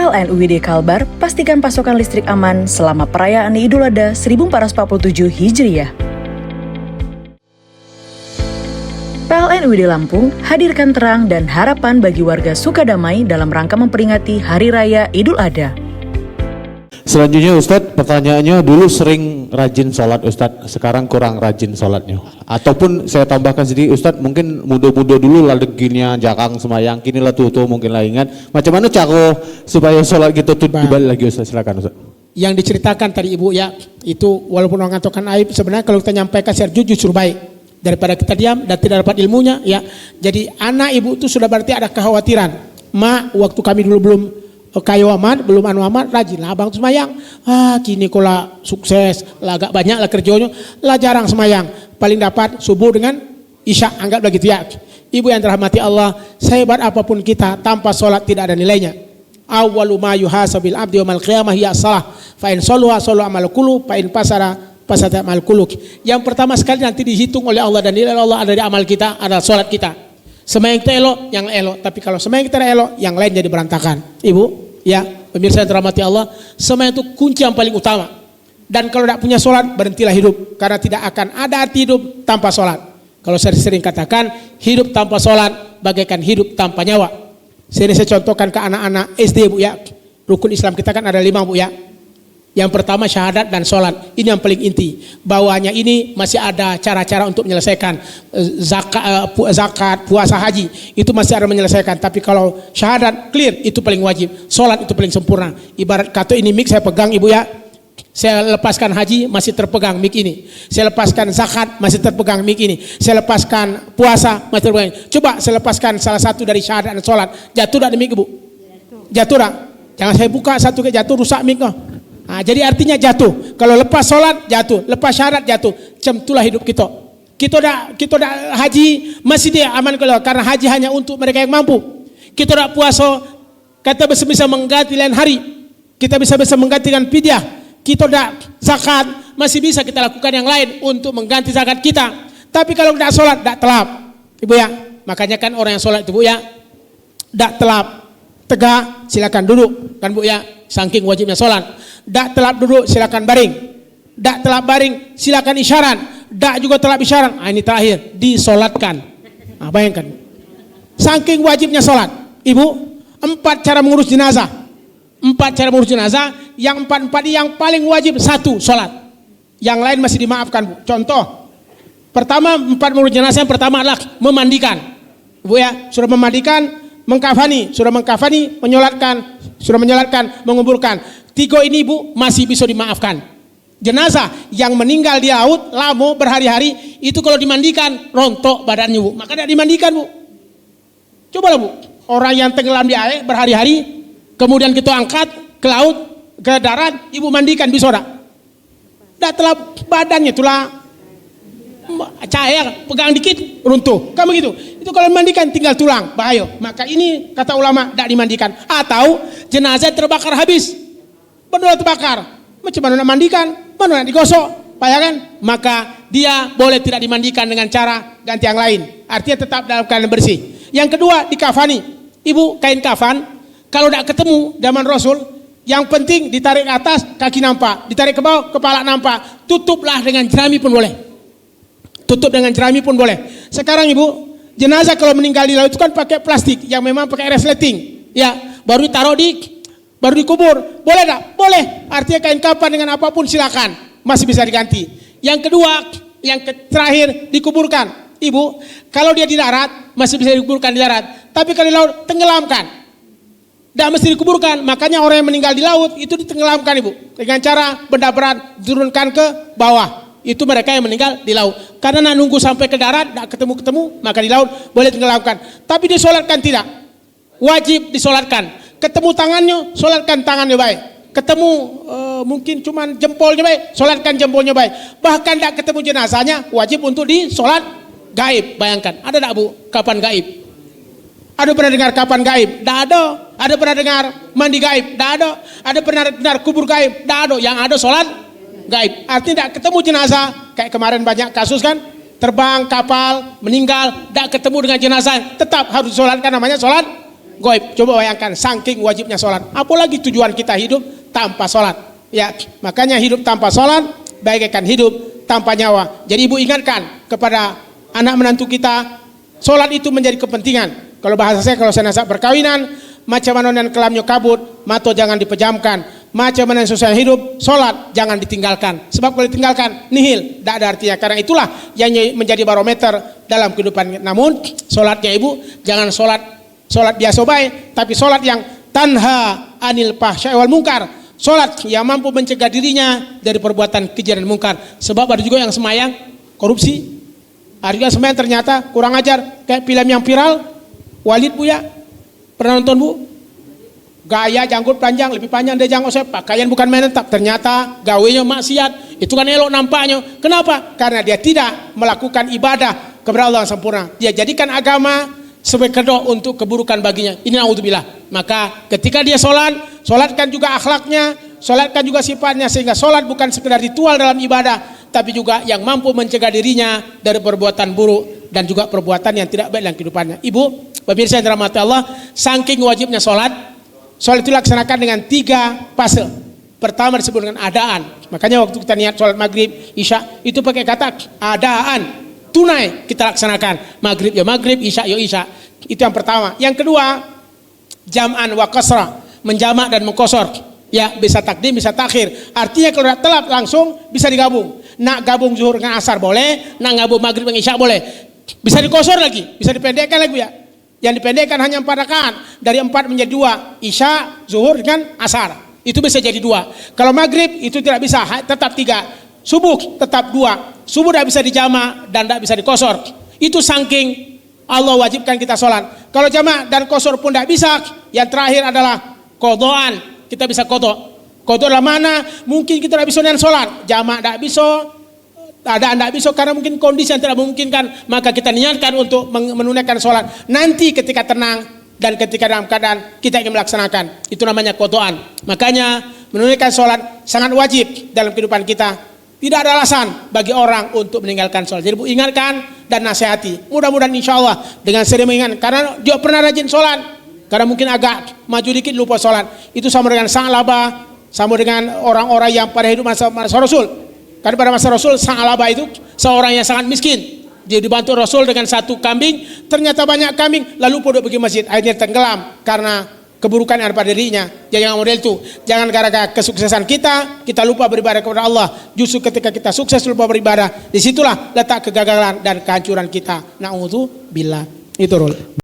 PLN UID Kalbar pastikan pasokan listrik aman selama perayaan Idul Adha 1447 Hijriah. PLN UID Lampung hadirkan terang dan harapan bagi warga Sukadamai dalam rangka memperingati Hari Raya Idul Adha. Selanjutnya Ustadz, pertanyaannya dulu sering rajin sholat Ustadz, sekarang kurang rajin sholatnya. Ataupun saya tambahkan sedikit Ustadz, mungkin muda-muda dulu lah deginya jakang semayang, kini lah tuh mungkin lah ingat. Macam mana cara supaya sholat kita tuh dibalik lagi Ustadz, silakan Ustadz. Yang diceritakan tadi Ibu ya, itu walaupun orang mengatakan aib, sebenarnya kalau kita nyampaikan secara jujur justru baik. Daripada kita diam dan tidak dapat ilmunya ya. Jadi anak Ibu itu sudah berarti ada kekhawatiran. Waktu kami dulu belum kayu amat, belum anu amat, rajin lah abang semayang. Kini kalau sukses, lah agak banyak lah kerjanya, lah jarang semayang. Paling dapat subuh dengan isya, anggap begitu ya. Ibu yang dirahmati Allah, sehebat apapun kita, tanpa sholat tidak ada nilainya. Awwalu ma yuhasabil abdi yaumal qiyamah hiya shalah. Fa in shaluha shalu amal kullu, fa in pasara amal kullu. Yang pertama sekali nanti dihitung oleh Allah dan nilai Allah ada di amal kita, adalah sholat kita. Semayang kita elok, yang elok. Tapi kalau semayang kita elok, yang lain jadi berantakan. Ibu, ya, pemirsa yang dirahmati Allah, semayang itu kunci yang paling utama. Dan kalau tidak punya sholat, berhentilah hidup. Karena tidak akan ada arti hidup tanpa sholat. Kalau saya sering katakan, hidup tanpa sholat bagaikan hidup tanpa nyawa. Sini saya contohkan ke anak-anak SD Bu ya. Rukun Islam kita kan ada 5 Bu ya. Yang pertama syahadat dan sholat. Ini yang paling inti. Bawahnya ini masih ada cara-cara untuk menyelesaikan zakat, puasa, haji. Itu masih ada menyelesaikan. Tapi kalau syahadat clear, itu paling wajib. Sholat itu paling sempurna. Ibarat kata ini mic saya pegang Ibu ya. Saya lepaskan haji masih terpegang mic ini. Saya lepaskan zakat masih terpegang mic ini. Saya lepaskan puasa masih terpegang. Coba saya lepaskan salah satu dari syahadat dan sholat. Jatuh tak di mic Ibu? Jatuh tak? Jangan saya buka satu ke jatuh rusak mic no. Jadi artinya jatuh. Kalau lepas sholat jatuh, lepas syarat jatuh. Itulah hidup kita. Kita dah haji masih dia aman kalau karena haji hanya untuk mereka yang mampu. Kita dah puasa, kata bisa mengganti lain hari. Kita bisa mengganti dengan fidyah. Kita dah zakat masih bisa kita lakukan yang lain untuk mengganti zakat kita. Tapi kalau tidak sholat, tidak telap, Ibu ya. Makanya kan orang yang sholat itu Bu ya, tidak telap, tegak, silakan duduk kan Bu ya. Saking wajibnya sholat. Dak telap duduk silakan baring. Dak telap baring silakan isyarat. Dak juga telap isyarat. Ini terakhir disolatkan. Bayangkan. Saking wajibnya sholat. Ibu, 4 cara mengurus jenazah. 4 cara mengurus jenazah. Yang 4 yang paling wajib 1 sholat. Yang lain masih dimaafkan Bu. Contoh. Pertama 4 mengurus jenazah yang pertama adalah memandikan. Bu ya, sudah memandikan, mengkafani, sudah mengkafani, menyolatkan, menguburkan. 3 ini Bu masih bisa dimaafkan. Jenazah yang meninggal di laut lama berhari-hari itu kalau dimandikan rontok badannya Bu, maka tidak dimandikan Bu. Cobalah Bu, orang yang tenggelam di air berhari-hari kemudian kita angkat ke laut, ke darat, Ibu mandikan bisa tak? Tidak telah badannya itulah cair, pegang dikit runtuh. Kan begitu. Itu kalau dimandikan tinggal tulang, bahaya. Maka ini kata ulama tidak dimandikan. Atau jenazah terbakar habis. Benar terbakar, macam mana nak mandikan, mana nak digosok, bayangkan, maka dia boleh tidak dimandikan dengan cara ganti yang lain, artinya tetap dalam keadaan bersih. Yang kedua dikafani, Ibu kain kafan, kalau tidak ketemu zaman Rasul, yang penting ditarik ke atas kaki nampak, ditarik ke bawah kepala nampak, tutuplah dengan jerami pun boleh, tutup dengan jerami pun boleh. Sekarang Ibu, jenazah kalau meninggal di laut itu kan pakai plastik yang memang pakai resleting, ya baru ditaruh baru dikubur, boleh tak? Boleh. Artinya kain kafan dengan apapun silakan, masih bisa diganti. Yang kedua, yang terakhir dikuburkan. Ibu, kalau dia di darat masih bisa dikuburkan di darat. Tapi kalau di laut tenggelamkan. Tidak mesti dikuburkan. Makanya orang yang meninggal di laut itu ditenggelamkan Ibu. Dengan cara benda berat diturunkan ke bawah. Itu mereka yang meninggal di laut. Karena nak nunggu sampai ke darat, tidak ketemu, maka di laut boleh tenggelamkan. Tapi disolatkan tidak. Wajib disolatkan. Ketemu tangannya, solatkan tangannya baik. Ketemu mungkin cuman jempolnya baik, solatkan jempolnya baik. Bahkan tidak ketemu jenazahnya, wajib untuk disolat gaib. Bayangkan, ada tak Bu kapan gaib? Ada pernah dengar kapan gaib? Tidak ada. Ada pernah dengar mandi gaib? Tidak ada. Ada pernah dengar kubur gaib? Tidak ada. Yang ada solat gaib. Artinya tidak ketemu jenazah. Kayak kemarin banyak kasus kan, terbang kapal, meninggal, tidak ketemu dengan jenazah, tetap harus disolatkan, namanya solat goib. Coba bayangkan saking wajibnya sholat. Apalagi tujuan kita hidup tanpa sholat. Ya, makanya hidup tanpa sholat bagaikan hidup tanpa nyawa. Jadi ibu ingatkan kepada anak menantu kita, sholat itu menjadi kepentingan. Kalau bahasa saya, kalau saya nasab perkawinan, macam mana dan kelamnya kabut, mato jangan dipejamkan. Macam mana susah hidup, sholat jangan ditinggalkan. Sebab kalau ditinggalkan, nihil, tidak ada artinya. Karena itulah yang menjadi barometer dalam kehidupan. Namun, sholatnya ibu, jangan sholat biasa baik, tapi sholat yang tanha anil fahsya'i wal munkar. Sholat yang mampu mencegah dirinya dari perbuatan keji dan mungkar. Sebab ada juga yang semayang korupsi. Ada juga semayang ternyata kurang ajar. Kayak film yang viral, Walid bu ya. Pernah nonton bu? Gaya janggut panjang, lebih panjang dari janggut saya. Pakaian bukan menetap. Ternyata gawenya maksiat. Itu kan elok nampaknya. Kenapa? Karena dia tidak melakukan ibadah kepada Allah yang sempurna. Dia jadikan agama sebagai kedok untuk keburukan baginya. Ini naudzubillah. Maka ketika dia sholat, sholatkan juga akhlaknya, sholatkan juga sifatnya, sehingga sholat bukan sekedar ritual dalam ibadah, tapi juga yang mampu mencegah dirinya dari perbuatan buruk dan juga perbuatan yang tidak baik dalam kehidupannya. Ibu, pemirsa yang dirahmati Allah, saking wajibnya sholat itu dilaksanakan dengan 3 fase. Pertama disebut dengan adaan. Makanya waktu kita niat sholat maghrib, isya, itu pakai kata adaan. Tunai kita laksanakan. Maghrib ya maghrib, isya ya isya. Itu yang pertama. Yang kedua, jam'an wa qasra, menjamak dan mengkosor. Ya, bisa takdim, bisa takhir. Artinya kalau telat langsung bisa digabung. Nak gabung zuhur dengan asar boleh, nak gabung maghrib dengan isya boleh. Bisa dikosor lagi, bisa dipendekkan lagi ya. Yang dipendekkan hanya 4 rakaat, dari 4 menjadi 2, isya, zuhur dengan asar. Itu bisa jadi 2. Kalau maghrib itu tidak bisa, tetap 3. Subuh tetap 2. Subuh tidak bisa dijamak dan tidak bisa dikosor. Itu saking Allah wajibkan kita sholat. Kalau jamak dan kosor pun tidak bisa, yang terakhir adalah kodoan. Kita bisa kodok. Kodok adalah mana? Mungkin kita tidak bisa dengan sholat. Jamak tidak bisa, ada tidak bisa karena mungkin kondisi yang tidak memungkinkan. Maka kita niatkan untuk menunaikan sholat. Nanti ketika tenang dan ketika dalam keadaan kita ingin melaksanakan. Itu namanya kodoan. Makanya menunaikan sholat sangat wajib dalam kehidupan kita. Tidak ada alasan bagi orang untuk meninggalkan sholat. Jadi bu ingatkan dan nasihati. Mudah-mudahan insya Allah dengan sering mengingat. Karena dia pernah rajin sholat. Karena mungkin agak maju dikit lupa sholat. Itu sama dengan sang laba. Sama dengan orang-orang yang pada hidup masa Rasul. Karena pada masa Rasul sang laba itu seorang yang sangat miskin. Dia dibantu Rasul dengan 1 kambing. Ternyata banyak kambing. Lalu pun pergi masjid. Akhirnya tenggelam. Karena keburukan yang ada pada dirinya. Jangan model itu. Jangan gara-gara kesuksesan kita lupa beribadah kepada Allah. Justru ketika kita sukses lupa beribadah, disitulah letak kegagalan dan kehancuran kita. Na'udzubillah. Itu Rul.